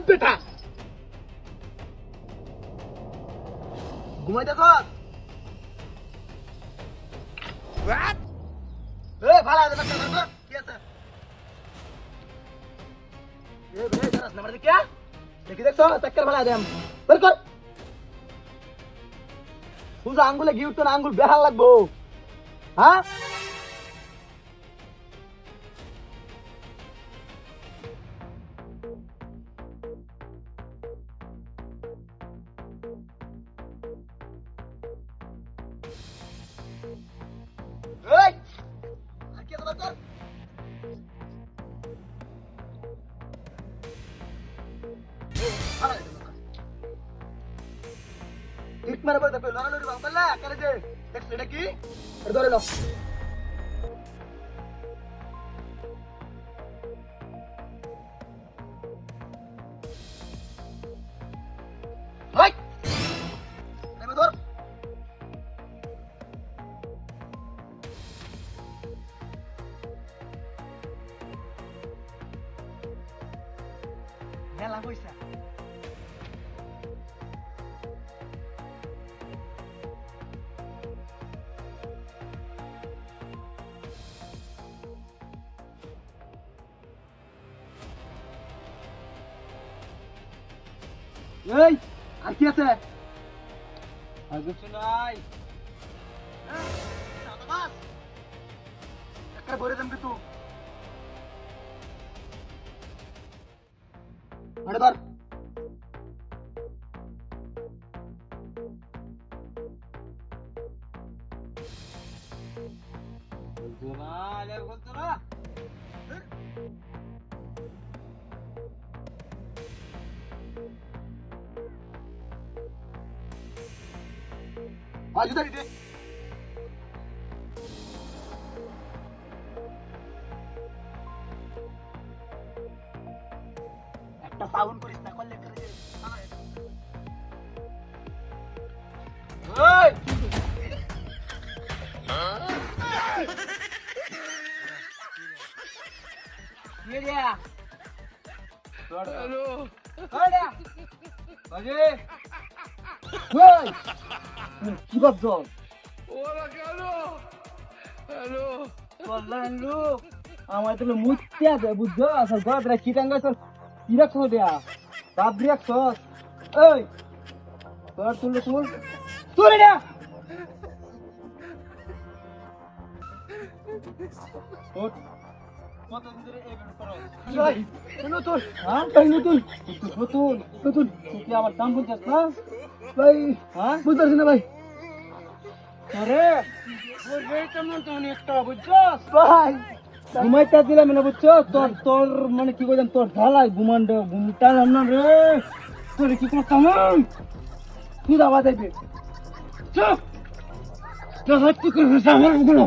বেটা ঘুমাই দেখো ভালো আছে কি আছে দেখি দেখছো চক্কর ভালো দেম বের কর তুই আঙ্গুলে গিয়ে উঠতো না আঙ্গুল বেহাল লাগবো হ্যাঁ এই আর কি কথা কর ইট মারে বলতে পেলো লড়ালড়ি বাবা বললা করে যে দেখছ এটা কি এটা ধরে নাও হাই নেমে ধর মেলা পয়সা এই আর কি আছে আর কিছু নাই একটা ভরে দেন কিন্তু আরে ধর বলতো না আজ ধরি দে একটা সাউন্ড করিস না করলে করে ওই ये दिया हेलो हेलो बाजे ওই কি করছো ওরা কেন হ্যালো বললাম লোক আমার তো মুছতে আছে বুঝছো আসল গদরা চিটাঙ্গা সব কি রাখছো দেয়া বাপ রাখছো এই তোর তুলে তুলে না ওঠ কতদিন ধরে এই বের করো ভাই নতুন হ্যাঁ ভাই নতুন তুই আমার দাম বলছিস না ভাই হ্যাঁ বুঝছিস না ভাই আরে ওর বেটা মন তো অনেকটা বুঝছস ভাই ঘুমাইতে দিলাম না বুঝছো তোর মানে কি কইলাম তোর ঢালাই ঘুমটা না রে তোর কি করতাম তুই দাবা দেবে চুপ তো হচ্ছে কি আমার গুলো